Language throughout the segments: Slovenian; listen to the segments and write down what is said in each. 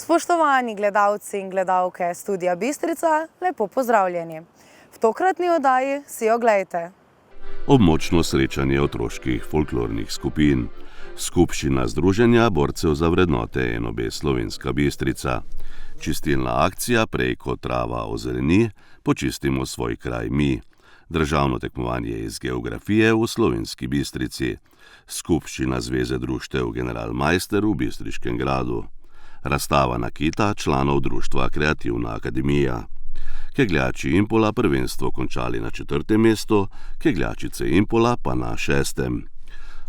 Spoštovani gledalci in gledalke Studia Bistrica, lepo pozdravljeni. V tokratni oddaji si oglejte. Območno srečanje otroških folklornih skupin. Skupščina Združenja borcev za vrednote NOB Slovenska Bistrica. Čistilna akcija Prej kot trava ozeleni, počistimo svoj kraj mi. Državno tekmovanje iz geografije v Slovenski Bistrici. Skupščina Zveze društev Generalmajster v Bistriškem gradu. Razstava nakita članov društva Kreativna akademija. Kegljači Impola prvenstvo končali na 4. mestu, kegljačice Impola pa na 6.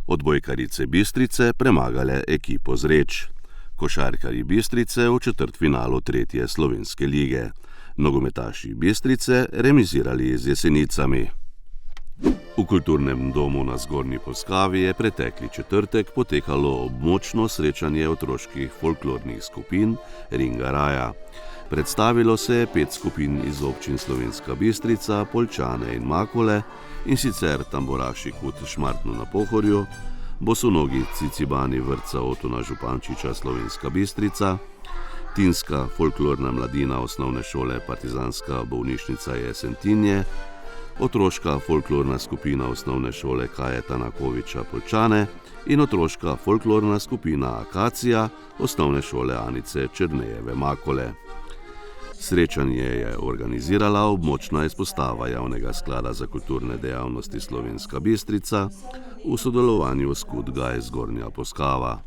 Odbojkarice Bistrice premagale ekipo Zreč. Košarkarji Bistrice v četrtfinalu 3. slovenske lige. Nogometaši Bistrice remizirali z Jesenicami. V kulturnem domu na Zgornji Polskavi je pretekli četrtek potekalo območno srečanje otroških folklornih skupin Ringa Raja. Predstavilo se je 5 skupin iz občin Slovenska Bistrica, Poljčane in Makole, in sicer Tamburaši Kut Šmartno na Pohorju, Bosonogi Cicibani vrtca Otona Župančiča Slovenska Bistrica, Tinska folklorna mladina osnovne šole Partizanska bolnišnica Jesentinje, otroška folklorna skupina osnovne šole Kajeta Nakoviča Poljčane in otroška folklorna skupina Akacija osnovne šole Anice Černejeve Makole. Srečanje je organizirala območna izpostava Javnega sklada za kulturne dejavnosti Slovenska Bistrica v sodelovanju s KUD-GAJ Zgornja Polskava.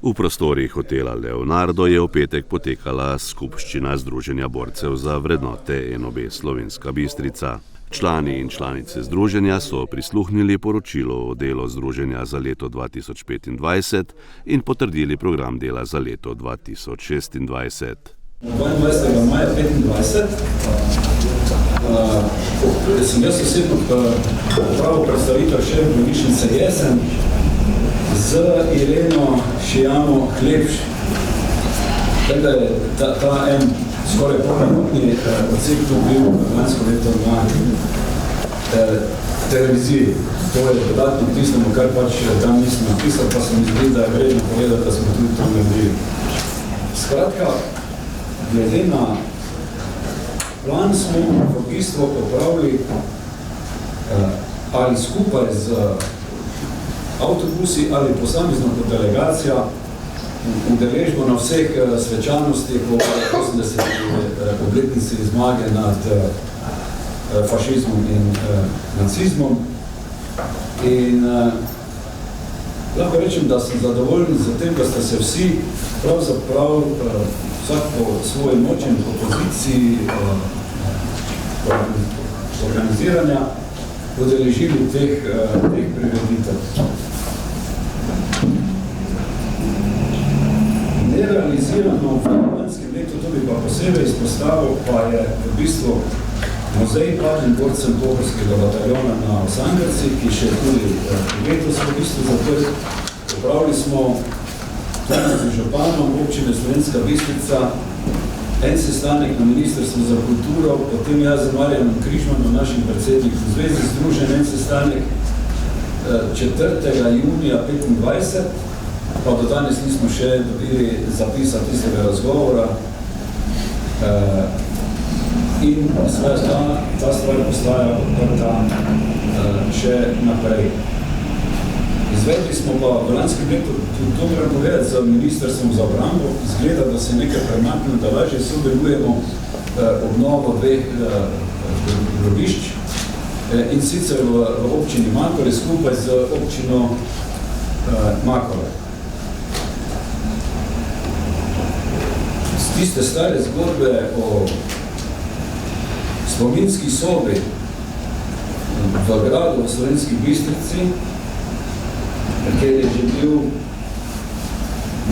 V prostorih hotela Leonardo je v petek potekala skupščina Združenja borcev za vrednote NOB Slovenska Bistrica. Člani in članice združenja so prisluhnili poročilu o delu združenja za leto 2025 in potrdili program dela za leto 2026. 22. maja 2025 sem jaz osebno pravil predstavitev še bolnišnice Jesen z Ireno Šijano Hlepš. Tako da je ta en skoraj polminutni odsek tu bil lansko leto na televiziji. To je dodatno k tistemu, kar pač tam nisem napisal, pa se mi zdi, da je vredno povedati, da smo tudi to naredili. Skratka, glede na plan smo v bistvu opravili ali skupaj z avtobusi ali posamezno kot delegacija udeležbo na vseh svečanostih po 80. obletnici zmage nad fašizmom in nacizmom. In lahko rečem, da sem zadovoljen za tem, da ste se vsi pravzaprav vsak po svoji moči in po poziciji organiziranja udeležili teh prireditev. Nerealizirano v lanskem letu, to bi pa posebej izpostavil, pa je v bistvu muzej padlim borcem Pohorskega bataljona na Osangrci, ki še tudi letos v bistvu zaprt. Popravili smo tudi z županom občine Slovenska Bistrica en sestanek na Ministrstvu za kulturo, potem jaz z Marjanom Križmanom, našim predsednikom zveze združen, en sestanek 4. junija 2025, pa do danes nismo še dobili zapisa tistega razgovora. In ta stvar postaja odprta še naprej. Izvedli smo pa v lanskem letu, to moram povedati, z Ministrstvom za obrambo, izgleda, da se nekaj premakne, da lažje sodelujemo obnovo dveh grobišč, in sicer v občini Makole skupaj z občino Makole. Tiste stare zgodbe o spominski sobi v gradu v Slovenski Bistrici, kjer je že bil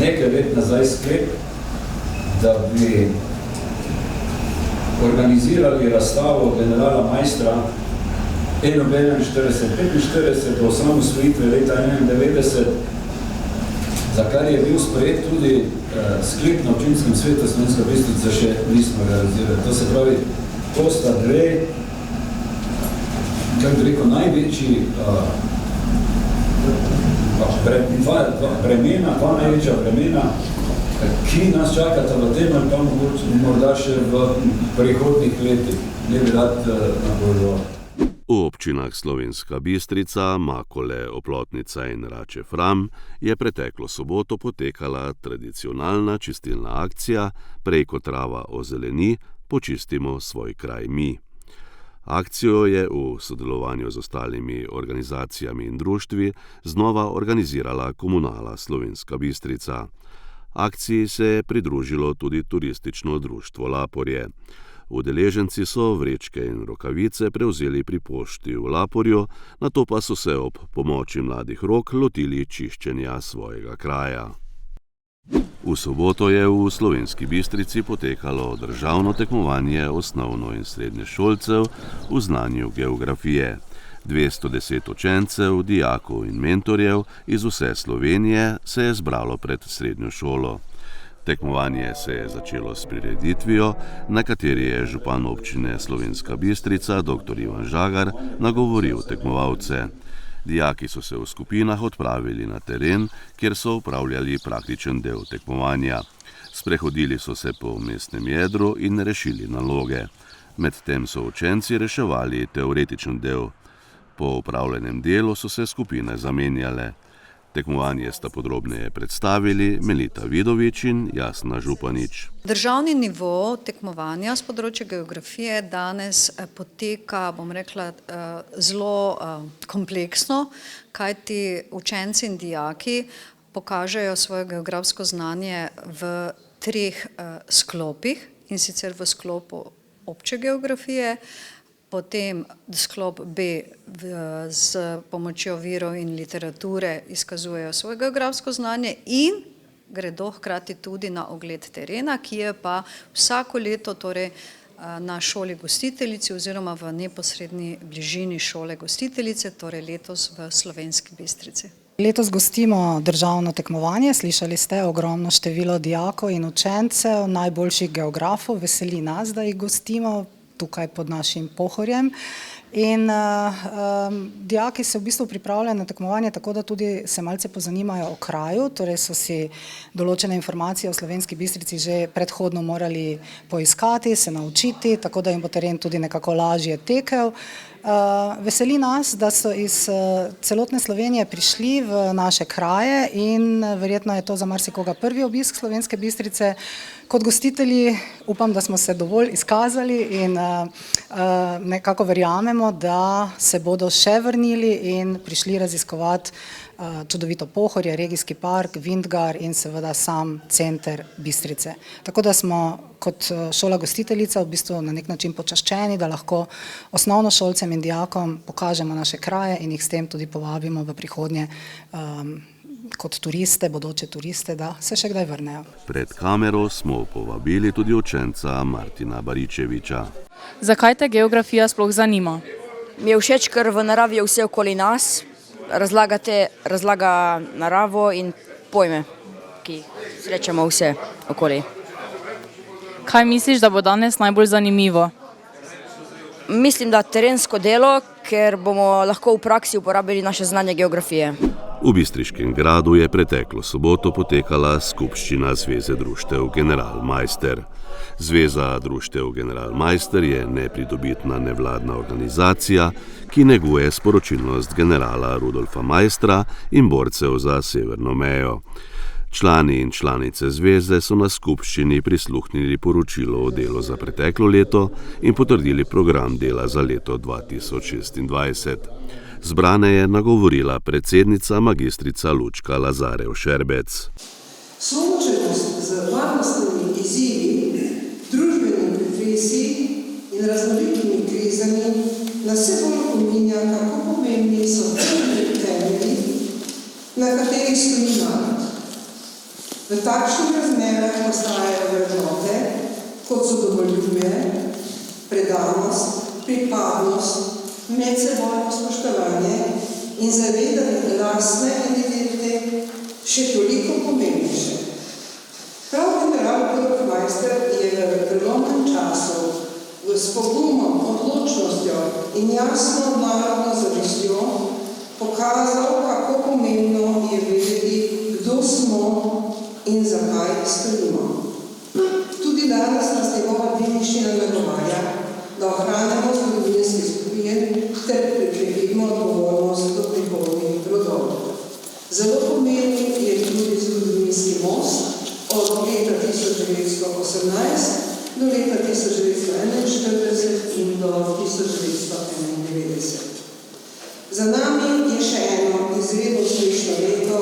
nekaj let nazaj sklep, da bi organizirali razstavo generala Majstra NOB 41-45 do osamosvojitve leta 1991, za kar je bil sprejet tudi sklep na občinskem svetu Slovenska Bistrica, še nismo realizirali. To se pravi, to sta dve, kako bi rekel, največji dva največja bremena, ki nas čakata v tem, ali pa morda še v prihodnih letih. Ne bi rad napovedoval. V občinah Slovenska Bistrica, Makole, Oplotnica in Rače Fram je preteklo soboto potekala tradicionalna čistilna akcija Prej ko trava ozeleni, počistimo svoj kraj mi. Akcijo je v sodelovanju z ostalimi organizacijami in društvi znova organizirala Komunala Slovenska Bistrica. Akciji se je pridružilo tudi turistično društvo Laporje. Udeleženci so vrečke in rokavice prevzeli pri pošti v Laporju, nato pa so se ob pomoči mladih rok lotili čiščenja svojega kraja. V soboto je v Slovenski Bistrici potekalo državno tekmovanje osnovno- in srednješolcev v znanju geografije. 210 učencev, dijakov in mentorjev iz vse Slovenije se je zbralo pred srednjo šolo. Tekmovanje se je začelo s prireditvijo, na kateri je župan občine Slovenska Bistrica dr. Ivan Žagar nagovoril tekmovalce. Dijaki so se v skupinah odpravili na teren, kjer so opravljali praktičen del tekmovanja. Sprehodili so se po mestnem jedru in rešili naloge. Medtem so učenci reševali teoretičen del. Po opravljenem delu so se skupine zamenjale. Tekmovanje sta podrobneje predstavili Melita Vidovič in Jasna Županič. Državni nivo tekmovanja z področja geografije danes poteka, bom rekla, zelo kompleksno, kajti učenci in dijaki pokažejo svoje geografsko znanje v 3 sklopih, in sicer v sklopu obče geografije, potem sklop B s pomočjo virov in literature izkazujejo svoje geografsko znanje in gredo hkrati tudi na ogled terena, ki je pa vsako leto torej na šoli gostiteljici oziroma v neposredni bližini šole gostiteljice, torej letos v Slovenski Bistrici. Letos gostimo državno tekmovanje, slišali ste ogromno število dijakov in učencev, najboljših geografov, veseli nas, da jih gostimo tukaj pod našim Pohorjem. In dijaki se v bistvu pripravljajo na tekmovanje tako, da tudi se malce pozanimajo o kraju, torej so si določene informacije o Slovenski Bistrici že predhodno morali poiskati, se naučiti, tako da jim bo teren tudi nekako lažje tekel. Veseli nas, da so iz celotne Slovenije prišli v naše kraje in verjetno je to za marsikoga prvi obisk Slovenske Bistrice. Kot gostitelji upam, da smo se dovolj izkazali in nekako verjamemo, da se bodo še vrnili in prišli raziskovati čudovito Pohorje, regijski park, Vintgar in seveda sam center Bistrice. Tako da smo kot šola gostiteljica v bistvu na nek način počaščeni, da lahko osnovnošolcem in dijakom pokažemo naše kraje in jih s tem tudi povabimo v prihodnje kot turiste, bodoče turiste, da se še kdaj vrnejo. Pred kamero smo povabili tudi učenca Martina Baričeviča. Zakaj te geografija sploh zanima? Mi je všeč, ker v naravi je vse okoli nas, razlaga naravo in pojme, ki srečamo vse okoli. Kaj misliš, da bo danes najbolj zanimivo? Mislim, da terensko delo, ker bomo lahko v praksi uporabili naše znanje geografije. V Bistriškem gradu je preteklo soboto potekala skupščina Zveze društev Generalmajster. Zveza društev Generalmajster je nepridobitna nevladna organizacija, ki neguje sporočilnost generala Rudolfa Maistra in borcev za severno mejo. Člani in članice zveze so na skupščini prisluhnili poročilo o delu za preteklo leto in potrdili program dela za leto 2026. Zbrane je nagovorila predsednica magistrica Lučka Lazarev-Šerbec. Soočenost z varnostnimi izzivi, družbenimi pretresi in raznolikimi krizami nas vse bolj opominja, kako pomembni so temelji, na katerih stoji narod. V takšnih razmerah postajajo vrednote, kot so domoljubje, predanost, pripadnost, medsebojno spoštovanje in zavedanje lastne identitete še toliko pomembnejše. Prav general Rudolf Maister je v prelomnem času s pogumom, odločnostjo in jasno narodno zavestjo pokazal, kako pomembno je vedeti, kdo smo in zakaj stojimo. Tudi danes nas njegova dediščina nagovarja, da ohranjamo zgodovinski spomin ter prikrepimo odgovornost do prihodnjih rodov. Zelo pomemben je tudi zgodovinski most od leta 1918 do leta 1941 in do 1991. Za nami je še eno izredno uspešno leto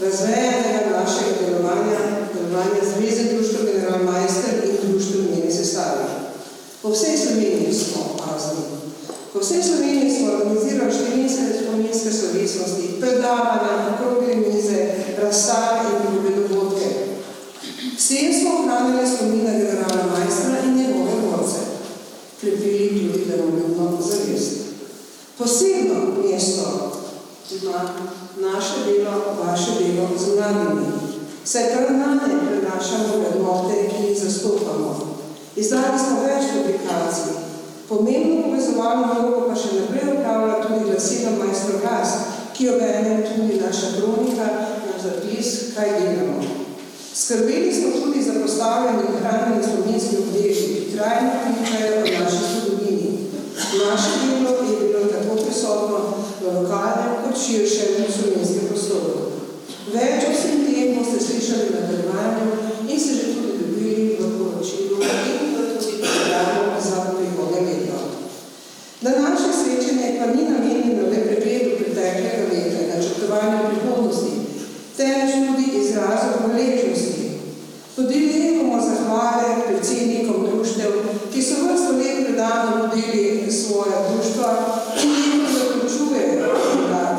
razvejanega našega delovanja Zveze društev Generalmajster in društev v njeni sestavi. Po vsej Sloveniji smo opazni. Po vsej Sloveniji smo organizirali številne spominske slovesnosti, predavanja, okrogle mize, razstave in druge dogodke. Vsem smo ohranili spomina generala Maistra in njegove borce, krepili tudi domoljubno zavest. Posebno mesto ima naše delo, vaše delo z mladimi. Saj kar nanje prenašamo vrednote, ki jih zastopamo. Izdali smo več publikacij. Pomembno povezovalno vlogo pa še naprej opravlja tudi glasilo Maestro glas, ki jo bere tudi naša kronika, naš zapis, kaj delamo. Skrbeli smo tudi za postavljanje in hranjenje spominskih obdeležij, ki trajno pričajo o naši zgodovini. Naše delo je bilo tako prisotno v lokalnem kot širšem slovenskem prostoru. Več o vsem tem boste slišali na predvajanju in se že tudi dobili v poročilu in v tudi programu za prihodnje leto. Današnje srečanje pa ni namenjeno le pregledu preteklega leta in načrtovanju prihodnosti, temveč hvaležnosti. Podeljujemo zahvale predsednikom društev, ki so vrsto let predano vodili svoja društva in jim zaključujejo mandat.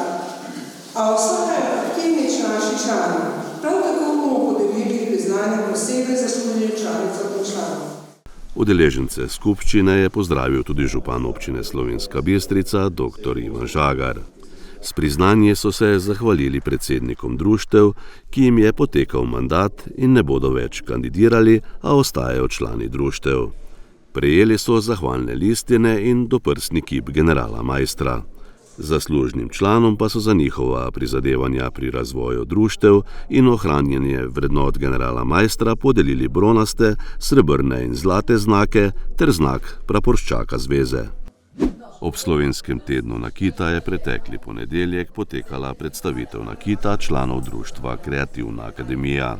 A ostajajo aktivni naši člani. Prav tako bomo podelili priznanje posebej zaslužnim članicam in članom. Udeležence skupščine je pozdravil tudi župan občine Slovenska Bistrica, dr. Ivan Žagar. S priznanjem so se zahvalili predsednikom društev, ki jim je potekal mandat in ne bodo več kandidirali, a ostajajo člani društev. Prejeli so zahvalne listine in doprsni kip generala Maistra. Zaslužnim članom pa so za njihova prizadevanja pri razvoju društev in ohranjanje vrednot generala Maistra podelili bronaste, srebrne in zlate znake ter znak praporščaka zveze. Ob slovenskem tednu nakita je pretekli ponedeljek potekala predstavitev nakita članov društva Kreativna akademija.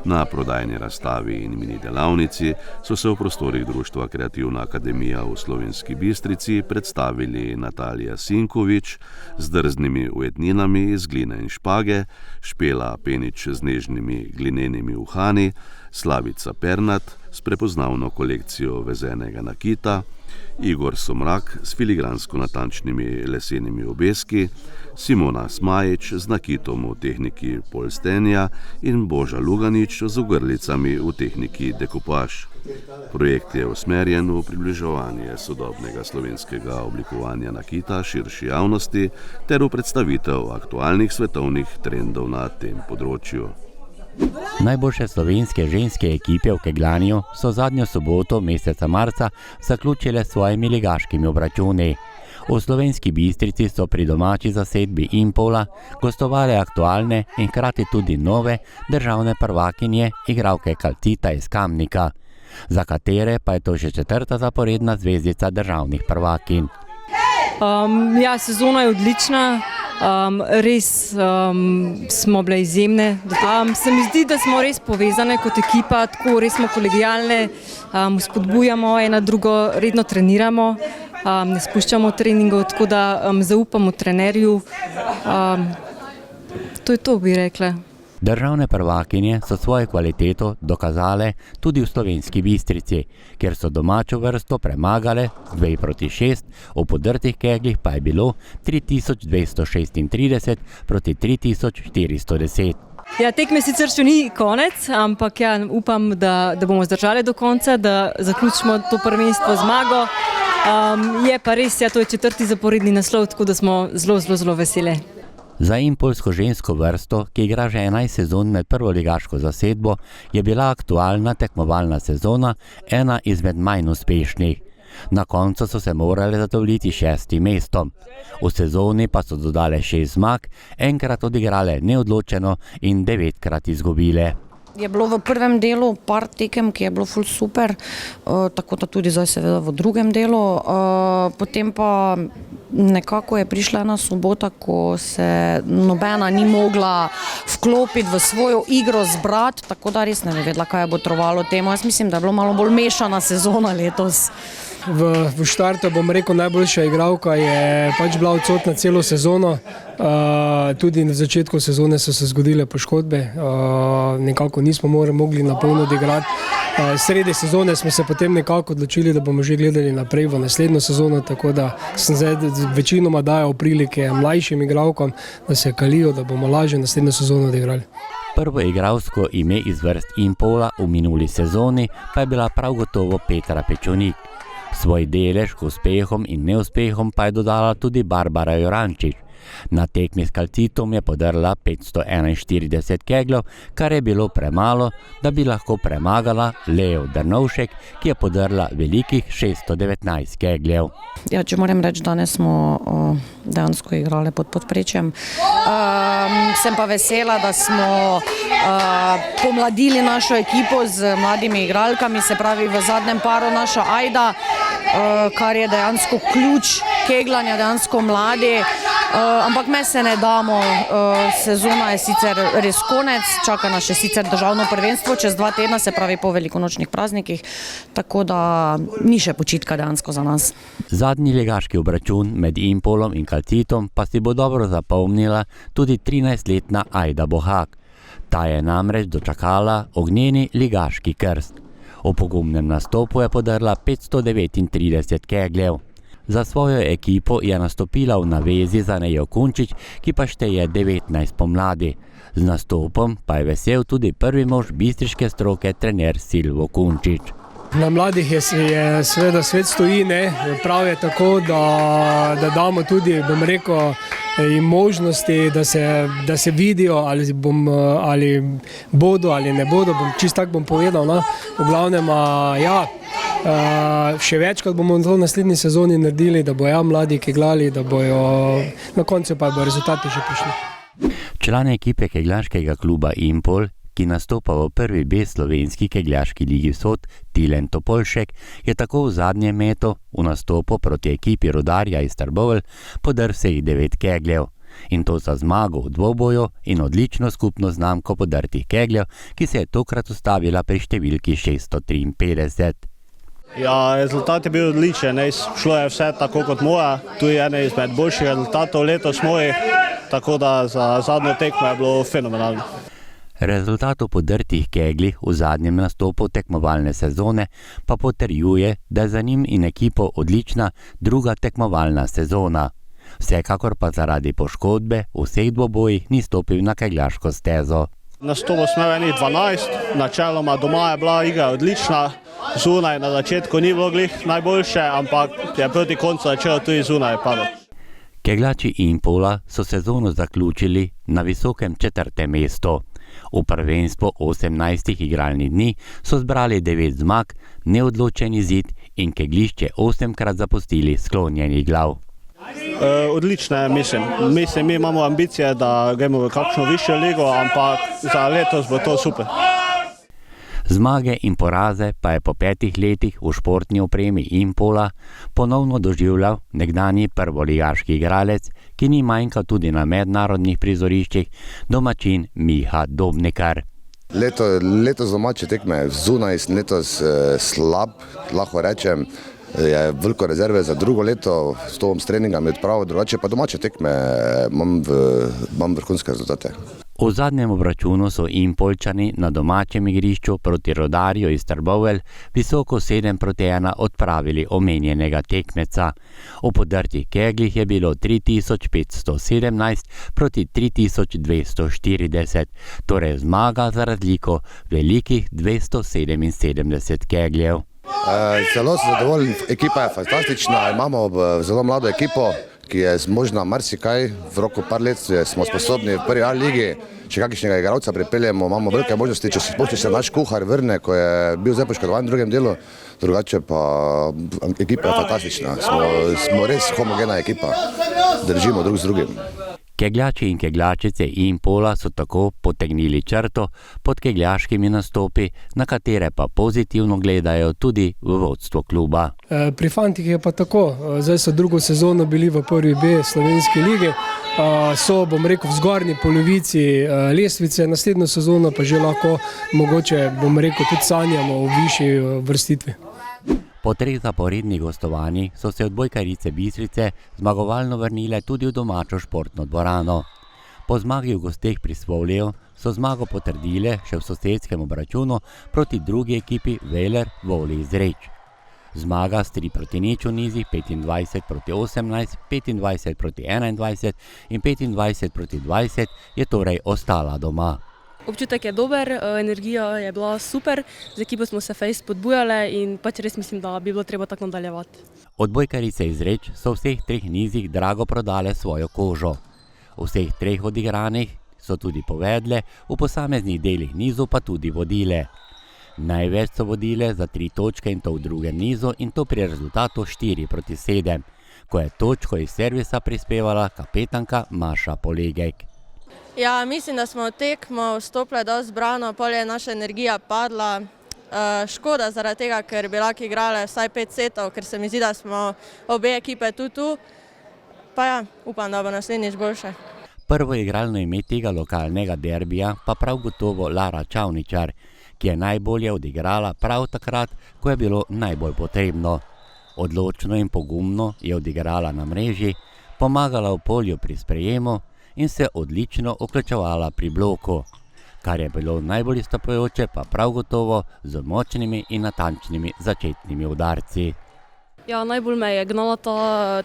Na prodajni razstavi in mini delavnici so se v prostorih društva Kreativna akademija v Slovenski Bistrici predstavili Natalija Sinkovič z drznimi ujetninami iz gline in špage, Špela Penič z nežnimi glinenimi uhani, Slavica Pernat s prepoznavno kolekcijo vezenega nakita, Igor Somrak s filigransko natančnimi lesenimi obeski, Simona Smajič z nakitom v tehniki polstenja in Boža Luganič z ogrlicami v tehniki dekupaž. Projekt je usmerjen v približevanje sodobnega slovenskega oblikovanja nakita širši javnosti ter v predstavitev aktualnih svetovnih trendov na tem področju. Najboljše slovenske ženske ekipe v kegljanju so zadnjo soboto meseca marca zaključile s svojimi ligaškimi obračuni. V Slovenski Bistrici so pri domači zasedbi Impola gostovale aktualne in hkrati tudi nove državne prvakinje igralke Kalcita iz Kamnika, za katere pa je to že 4. zaporedna zvezdica državnih prvakinj. Sezona je odlična. Res smo bile izjemne. Se mi zdi, da smo res povezane kot ekipa, tako res smo kolegijalne, spodbujamo ena drugo, redno treniramo, ne spuščamo treningov, tako da zaupamo trenerju. To je to, bi rekla. Državne prvakinje so svojo kvaliteto dokazale tudi v Slovenski Bistrici, kjer so domačo vrsto premagale z 2-6, v podrtih kegljih pa je bilo 3236 proti 3410. Tekme sicer še ni konec, ampak upam, da bomo zdržali do konca, da zaključimo to prvenstvo zmago. Je pa res, to je 4. zaporedni naslov, tako da smo zelo veseli. Za impolsko žensko vrsto, ki igra že 11 sezon med prvoligaško zasedbo, je bila aktualna tekmovalna sezona ena izmed manj uspešnih. Na koncu so se morali zadovoljiti 6. mestom. V sezoni pa so dodale 6 zmag, enkrat odigrale neodločeno in 9-krat izgubile. Je bilo v prvem delu par tekem, ki je bilo ful super, tako da tudi zdaj seveda v drugem delu. Potem pa nekako je prišla ena sobota, ko se nobena ni mogla vklopiti v svojo igro, zbrati, tako da res ne bi vedela, kaj je botrovalo temu. Jaz mislim, da je bilo malo bolj mešana sezona letos. V štartu bom rekel, najboljša igralka je pač bila odsotna celo sezono. Tudi na začetku sezone so se zgodile poškodbe, nekako nismo mogli na polno odigrati. Sredi sezone smo se potem nekako odločili, da bomo že gledali naprej v naslednjo sezono, tako da sem zdaj večinoma dajal prilike mlajšim igralkam, da se kalijo, da bomo lažje naslednjo sezono odigrali. Prvo igralsko ime iz vrst Impola v minuli sezoni pa je bila prav gotovo Petra Pečunik. Svoj delež k uspehom in neuspehom pa je dodala tudi Barbara Jorančič. Na tekmi s Kalcitom je podrla 541 kegljev, kar je bilo premalo, da bi lahko premagala Leo Drnovšek, ki je podrla velikih 619 kegljev. Če moram reči, danes smo dejansko igrali pod podprečjem. Sem pa vesela, da smo pomladili našo ekipo z mladimi igralkami, se pravi v zadnjem paru naša Ajda, kar je dejansko ključ kegljanja, dejansko mladi. Ampak me se ne damo, sezona je sicer res konec, čaka nas še sicer državno prvenstvo čez 2 tedna, se pravi po velikonočnih praznikih, tako da ni še počitka dejansko za nas. Zadnji ligaški obračun med Impolom in Kalcitom pa si bo dobro zapomnila tudi 13-letna Ajda Bohak. Ta je namreč dočakala ognjeni ligaški krst. V pogumnem nastopu je podrla 539 kegljev. Za svojo ekipo je nastopila v navezi za Nejo Kunčič, ki pa šteje 19 pomladi. Z nastopom pa je vesel tudi prvi mož bistriške stroke, trener Silvo Kunčič. Na mladih je seveda svet stoji, ne? Prav je tako, da damo tudi, bom rekel, jim možnosti, da se vidijo, ali bodo ali ne bodo, čisto tako bom povedal. No? V glavnem, še večkrat bomo to v naslednji sezoni naredili, da bojo mladi keglali, da bojo na koncu pa bo rezultati že prišli. Član ekipe kegljaškega kluba Impol, ki nastopa v prvi B slovenski kegljaški ligi Vzhod, Tilen Topolšek, je tako v zadnjem metu v nastopu proti ekipi Rudarja iz Trbovelj podrl vseh 9 kegljev. In to za zmago v dvoboju in odlično skupno znamko podrtih kegljev, ki se je tokrat ustavila pri številki 653. Ja, rezultat je bil odličen, šlo je vse tako kot moja, tu je ene izmed boljših rezultatov letos mojih, tako da za zadnjo tekmo je bilo fenomenalno. Rezultat v podrtih keglih v zadnjem nastopu tekmovalne sezone pa potrjuje, da je za njim in ekipo odlična druga tekmovalna sezona. Vsekakor pa zaradi poškodbe v vseh dvobojih ni stopil na kegljaško stezo. Nastopil smo enih 12, načeloma doma je bila igra odlična, zunaj na začetku ni bilo glih najboljše, ampak je proti koncu začelo tudi zunaj padati. Kegljači Impola so sezono zaključili na visokem 4. mestu. V prvenstvu 18 igralnih dni so zbrali 9 zmag, neodločen izid in keglišče 8-krat zapustili sklonjenih glav. Odlične, mislim. Mi imamo ambicije, da gremo v kakšno višjo ligo, ampak za letos bo to super. Zmage in poraze pa je po 5 letih v športni opremi Impola ponovno doživljal nekdanji prvoligaški igralec, ki ni manjkal tudi na mednarodnih prizoriščih, domačin Miha Dobnikar. Letos domače tekme zunaj sem letos slab, lahko rečem. Je veliko rezerve za drugo leto, s to bom s treningami odpravil, drugače pa domače tekme imam vrhunske rezultate. V zadnjem obračunu so Impoljčani na domačem igrišču proti Rudarju iz Trbovelj visoko 7-1 odpravili omenjenega tekmeca. V podrtih keglih je bilo 3517 proti 3240, torej zmaga za razliko velikih 277 kegljev. Zelo sem zadovoljen, ekipa je fantastična, imamo zelo mlado ekipo, ki je zmožna marsikaj, v roku par let smo sposobni v prvi A ligi, če kakšnega igralca pripeljemo, imamo velike možnosti, če se naš kuhar vrne, ko je bil zdaj poškodovan v drugem delu, drugače pa ekipa je fantastična, smo res homogena ekipa, držimo drug z drugim. Kegljači in kegljačice Impola so tako potegnili črto pod kegljaškimi nastopi, na katere pa pozitivno gledajo tudi v vodstvu kluba. Pri fantih je pa tako, zdaj so drugo sezono bili v prvi B slovenski ligi, so, bom rekel, v zgornji polovici lestvice, naslednjo sezono pa že lahko mogoče, bom rekel, tudi sanjamo o višji vrstitvi. Po 3 zaporednih gostovanjih so se odbojkarice Bistrice zmagovalno vrnile tudi v domačo športno dvorano. Po zmagi v gosteh pri Svovlju so zmago potrdile še v sosedskem obračunu proti drugi ekipi Veler Voli iz Reč. Zmaga s 3-0 v nizih 25-18, 25-21 in 25-20 je torej ostala doma. Občutek je dober, energija je bila super, z ekipo smo se fejs spodbujale in pač res mislim, da bi bilo treba tako nadaljevati. Odbojkarice iz Reč so v vseh 3 nizih drago prodale svojo kožo. V vseh 3 odigranih so tudi povedle, v posameznih delih nizu pa tudi vodile. Največ so vodile za 3 točke in to v drugem nizu in to pri rezultatu 4-7, ko je točko iz servisa prispevala kapetanka Maša Polegek. Ja, mislim, da smo v tekmo vstopili dosti zbrano, pol je naša energija padla. Škoda zaradi tega, ker bi lahko igrale vsaj 5 setov, ker se mi zdi, da smo obe ekipe tu. Pa ja, upam, da bo naslednjič boljše. Prvo igralno ime tega lokalnega derbija pa prav gotovo Lara Čavničar, ki je najbolje odigrala prav takrat, ko je bilo najbolj potrebno. Odločno in pogumno je odigrala na mreži, pomagala v polju pri sprejemu in se odlično vključevala pri bloku. Kar je bilo najbolj izstopajoče, pa prav gotovo z močnimi in natančnimi začetnimi udarci. Ja, najbolj me je gnalo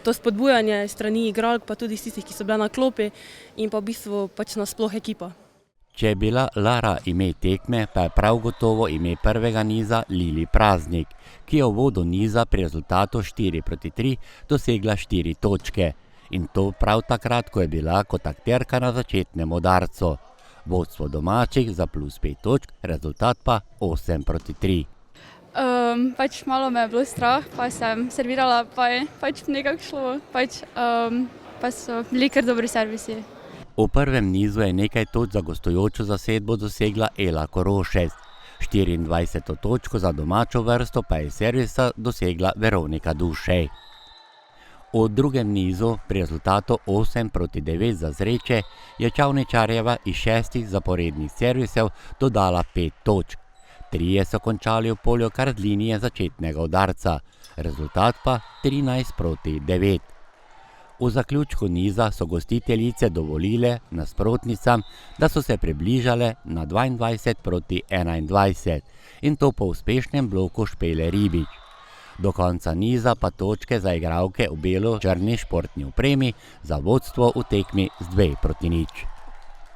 to spodbujanje strani igralk, pa tudi tistih, ki so bile na klopi in pa v bistvu pač nasploh ekipa. Če je bila Lara ime tekme, pa je prav gotovo ime prvega niza Lili Praznik, ki je v uvodu niza pri rezultatu 4:3 dosegla 4 točke. In to prav takrat, ko je bila kot akterka na začetnem udarcu. Vodstvo domačih za +5 točk, rezultat pa 8:3. Pač malo me je bilo strah, pa sem servirala, pa je pač nekako šlo, pa so bili kar dobri servisi. V prvem nizu je nekaj točk za gostujočo zasedbo dosegla Ela Korošec. 24. točko za domačo vrsto pa je servisa dosegla Veronika Dušej. V drugem nizu pri rezultatu 8:9 za Zreče je Čavničarjeva iz 6 zaporednih servisev dodala 5 točk. 3 so končali v polju kar z linije začetnega udarca, rezultat pa 13:9. V zaključku niza so gostiteljice dovolile nasprotnicam, da so se približale na 22:21 in to po uspešnem bloku Špele Ribič. Do konca niza pa točke za igralke v belo-črni športni opremi, za vodstvo v tekmi z 2:0.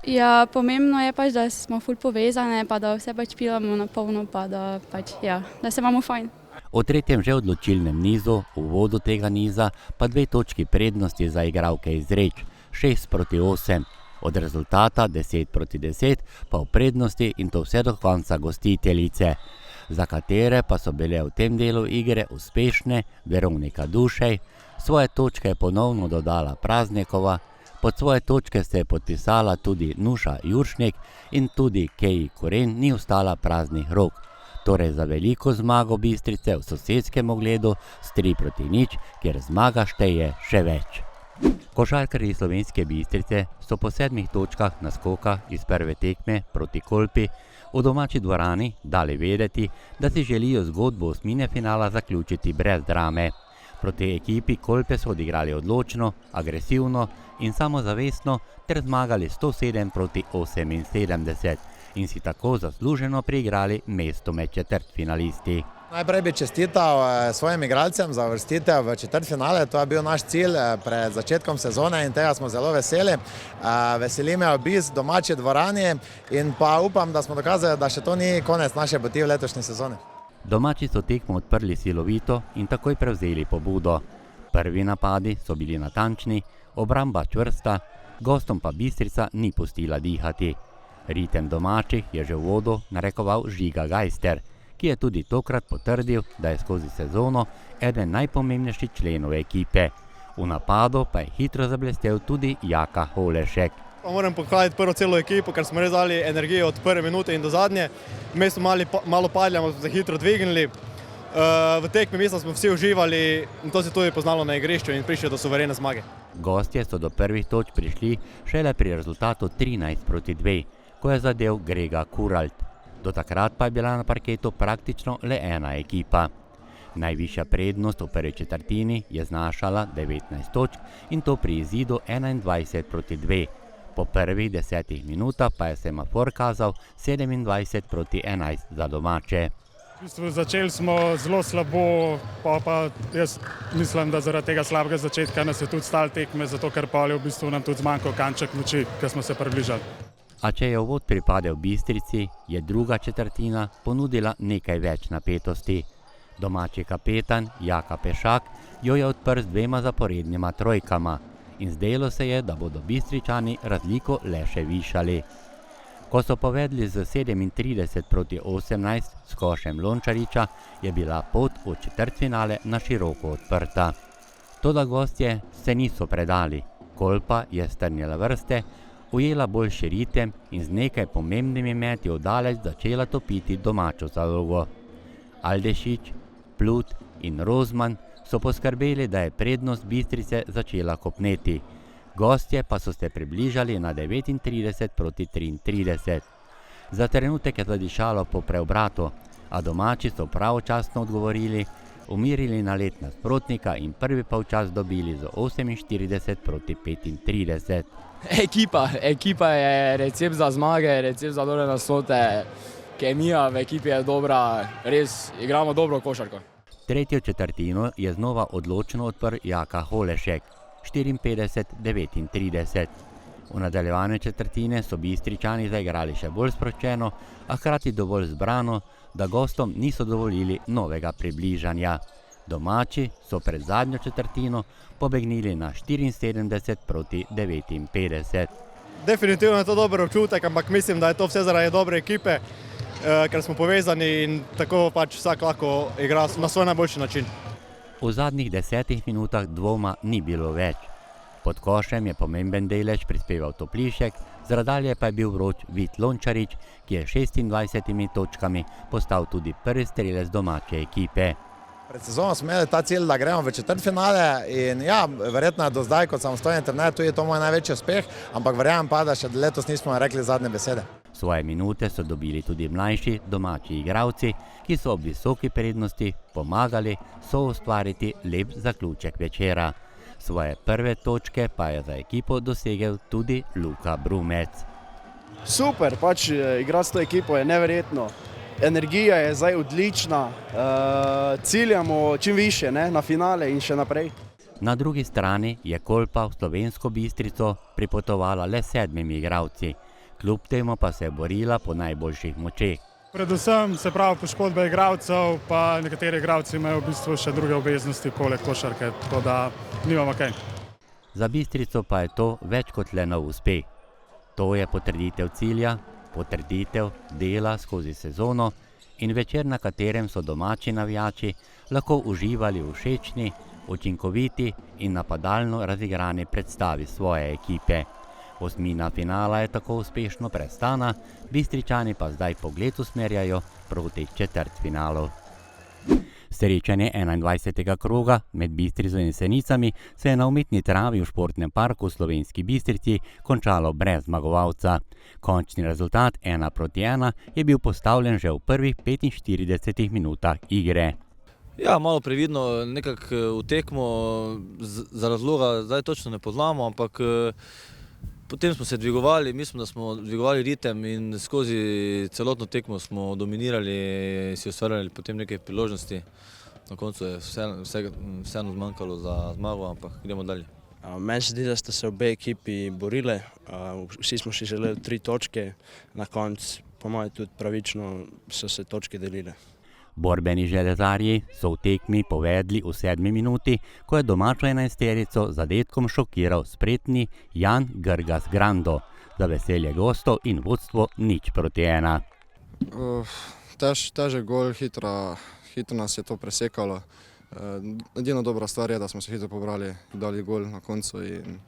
Ja, pomembno je pač, da smo ful povezane, pa da vse pač pilamo na polno, pa da pač, ja, da se imamo fajn. V tretjem že odločilnem nizu, v uvodu tega niza, pa 2 točki prednosti za igralke iz Zreč, 6:8. Od rezultata 10:10 pa v prednosti in to vse do konca gostiteljice, za katere pa so bile v tem delu igre uspešne Veronika Dušej. Svoje točke je ponovno dodala Praznikova, pod svoje točke se je podpisala tudi Nuša Juršnik in tudi Keji Koren ni ostala praznih rok. Torej za veliko zmago Bistrice v sosedskem ogledu s 3:0, kjer zmaga šteje še več. Košarkarji Slovenske Bistrice so po 7 točkah naskoka iz prve tekme proti Kolpi v domači dvorani dali vedeti, da si želijo zgodbo osmine finala zaključiti brez drame. Proti ekipi Kolpe so odigrali odločno, agresivno in samozavestno ter zmagali 107:78 in si tako zasluženo priigrali mesto med četrtfinalisti. Najprej bi čestital svojim igralcem za uvrstitev v četrtfinale. To je bil naš cilj pred začetkom sezone in tega smo zelo veseli. Veseli me obisk domači dvorani in pa upam, da smo dokazali, da še to ni konec naše poti v letošnji sezoni. Domači so tekmo odprli silovito in takoj prevzeli pobudo. Prvi napadi so bili natančni, obramba čvrsta, gostom pa Bistrica ni pustila dihati. Ritem domačih je že v uvodu narekoval Žiga Gajster, ki je tudi tokrat potrdil, da je skozi sezono eden najpomembnejših členov ekipe. V napadu pa je hitro zablestel tudi Jaka Holešek. Moram pohvaliti prvo celo ekipo, ker smo res dali energijo od prve minute in do zadnje. Vmes smo malo padli, smo se hitro dvignili. V tekmi mislim, smo vsi uživali in to se tudi poznalo na igrišču in prišli do suverene zmage. Gostje so do prvih točk prišli šele pri rezultatu 13:2, ko je zadel Grega Kuralt. Do takrat pa je bila na parketu praktično le ena ekipa. Najvišja prednost v prvi četrtini je znašala 19 točk in to pri izidu 21:2. Po prvih 10 minutah pa je semafor kazal 27:11 za domače. V bistvu začeli smo zelo slabo, pa jaz mislim, da zaradi tega slabega začetka nas je tudi stal tekme, zato ker pa je v bistvu nam tudi zmanjkal kanček moči, ker smo se približali. A če je uvod pripadel Bistrici, je druga četrtina ponudila nekaj več napetosti. Domači kapetan Jaka Pešak jo je odprl z 2 zaporednima trojkama in zdelo se je, da bodo Bistričani razliko le še višali. Ko so povedli z 37:18 s košem Lončariča, je bila pot v četrtfinale na široko odprta. Toda gostje se niso predali. Kolpa je strnila vrste, ujela boljši ritem in z nekaj pomembnimi meti oddaleč začela topiti domačo zalogo. Aldešič, Plut in Rozman so poskrbeli, da je prednost Bistrice začela kopneti. Gostje pa so se približali na 39:33. Za trenutek je zadišalo po preobratu, a domači so pravočasno odgovorili, umirili nalet nasprotnika in prvi polčas dobili z 48-35. Ekipa je recept za zmage, recept za dobre nastope. Kemija v ekipi je dobra, res igramo dobro košarko. Tretjo četrtino je znova odločno odprl Jaka Holešek, 54-39. V nadaljevanju četrtine so Bistričani zaigrali še bolj sproščeno, a hkrati dovolj zbrano, da gostom niso dovolili novega približanja. Domači so pred zadnjo četrtino pobegnili na 74-59. Definitivno je to dober občutek, ampak mislim, da je to vse zaradi dobre ekipe, ker smo povezani in tako pač vsak lahko igra na svoj najboljši način. V zadnjih 10 minutah dvoma ni bilo več. Pod košem je pomemben delež prispeval Toplišek, zradalje pa je bil vroč Vit Lončarič, ki je 26 točkami postal tudi prvi strelec domače ekipe. Pred sezono smo imeli ta cilj, da gremo v četrtfinale in ja, verjetno do zdaj kot samostojen trener tudi je to moj največji uspeh, ampak verjamem pa, da še letos nismo rekli zadnje besede. Svoje minute so dobili tudi mlajši domači igralci, ki so ob visoki prednosti pomagali soustvariti lep zaključek večera. Svoje prve točke pa je za ekipo dosegel tudi Luka Brumec. Super, pač igrati s to ekipo je neverjetno. Energija je zdaj odlična, ciljamo čim više na finale in še naprej. Na drugi strani je Kolpa v Slovensko Bistrico pripotovala le 7 igralci, kljub temu pa se je borila po najboljših močeh. Predvsem se pravi poškodbe igralcev, pa nekateri igralci imajo v bistvu še druge obveznosti poleg košarke, tako da nimamo kaj. Za Bistrico pa je to več kot le nov uspeh. To je potrditev cilja, potrditev dela skozi sezono in večer, na katerem so domači navijači lahko uživali v všečni, učinkoviti in napadalno razigrani predstavi svoje ekipe. Osmina finala je tako uspešno prestana, Bistričani pa zdaj pogled usmerjajo proti četrtfinalu. Srečanje 21. kroga med Bistrico in Senicami se je na umetni travi v športnem parku v Slovenski Bistrici končalo brez zmagovalca. Končni rezultat 1:1 je bil postavljen že v prvih 45 minutah igre. Ja, malo previdno, nekako v tekmo, za razloga zdaj točno ne poznamo, ampak potem smo se dvigovali, mislim, da smo dvigovali ritem in skozi celotno tekmo smo dominirali, si ustvarjali potem neke priložnosti. Na koncu je vseeno zmanjkalo za zmago, ampak gremo dalje. Meni se zdi, da sta se obe ekipi borile, vsi smo si želeli 3 točke, na koncu, po mojem, tudi pravično so se točke delile. Borbeni železarji so v tekmi povedli v 7 minuti, ko je domačo enajsterico z zadetkom šokiral spretni Jan Grgas Grando. Za veselje gostov in vodstvo 0:1. Težek gol, hitro nas je to presekalo. Edina dobra stvar je, da smo se hitro pobrali in dali gol na koncu in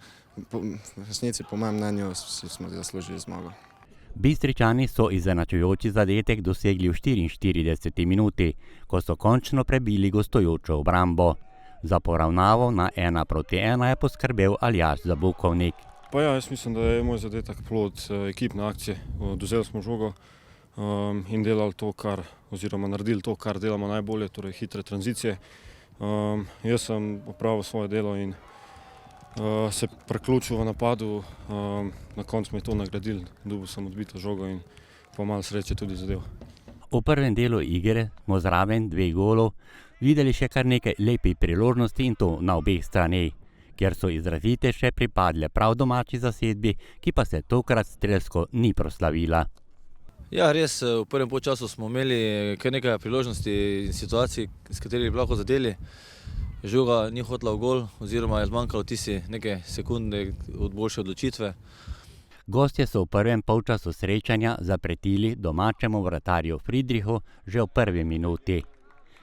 v resnici, po mojem mnenju, smo zaslužili zmago. Bistričani so izenačujoči zadetek dosegli v 44 minuti, ko so končno prebili gostujočo obrambo. Za poravnavo na 1:1 je poskrbel Aljaž Zabukovnik. Pa ja, jaz mislim, da je moj zadetek plod ekipne akcije. Dozeli smo žogo in delali to, oziroma naredili to, kar delamo najbolje, torej hitre tranzicije. Jaz sem opravil svoje delo in se preključil v napadu, na koncu smo je to nagradili, dobil sem odbito žogo in pa malo sreče tudi zadev. V prvem delu igre smo zraven 2 golov videli še kar nekaj lepih priložnosti in to na obeh straneh, kjer so izrazite še pripadle prav domači zasedbi, ki pa se tokrat strelsko ni proslavila. Ja, res, v prvem polčasu smo imeli kar nekaj priložnosti in situacij, s katerih bi lahko zadeli. Žoga ni hotela v gol, oziroma je zmanjkalo tisti nekaj sekunde od boljše odločitve. Gostje so v prvem polčasu srečanja zapretili domačemu vratarju Friedrichu že v 1. minuti.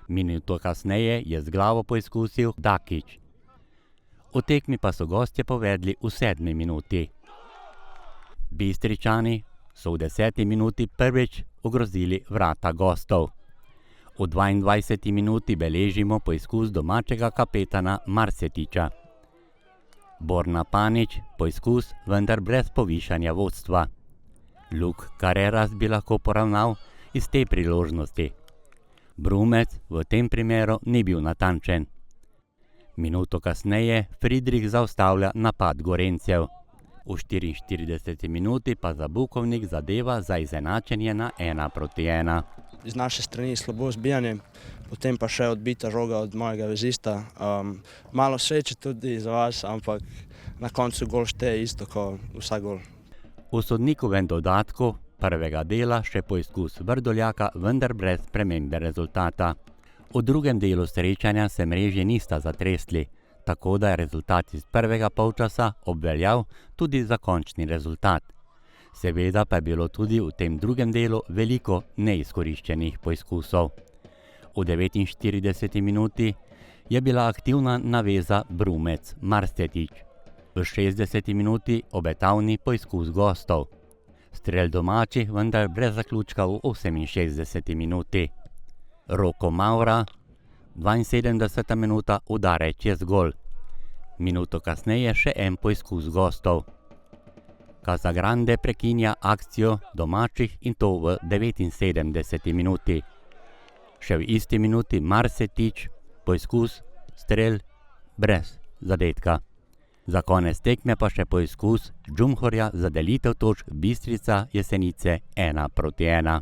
Minuto kasneje je z glavo poizkusil Dakić. V tekmi pa so gostje povedli v 7. minuti. Bistričani so v 10. minuti prvič ogrozili vrata gostov. V 22. minuti beležimo poizkus domačega kapetana Marsetiča. Borna Panič poizkus, vendar brez povišanja vodstva. Luke Carreras bi lahko poravnal iz te priložnosti. Brumec v tem primeru ni bil natančen. Minuto kasneje Friedrich zaustavlja napad Gorenjcev. V 44. minuti pa Zabukovnik zadeva za izenačenje na 1:1. Z naše strani slabo zbijanje, potem pa še odbita žoga od mojega vezista. Malo sreče tudi za vas, ampak na koncu gol šteje isto kot vsak gol. V sodnikovem dodatku prvega dela še poizkus Vrdoljaka, vendar brez spremembe rezultata. V drugem delu srečanja se mreže nista zatresli, tako da je rezultat iz prvega polčasa obveljal tudi za končni rezultat. Seveda pa je bilo tudi v tem drugem delu veliko neizkoriščenih poizkusov. V 49. minuti je bila aktivna naveza Brumec Marstetič. V 60. minuti obetavni poizkus gostov. Strel domačih, vendar brez zaključka v 68. minuti. Roko Maura, 72. minuta, udare čez gol. Minuto kasneje še en poizkus gostov. Casagrande prekinja akcijo domačih in to v 79. minuti. Še v isti minuti Marsetič, poizkus, strel, brez zadetka. Za konec tekme pa še poizkus Džumhorja za delitev točk Bistrica Jesenice 1:1.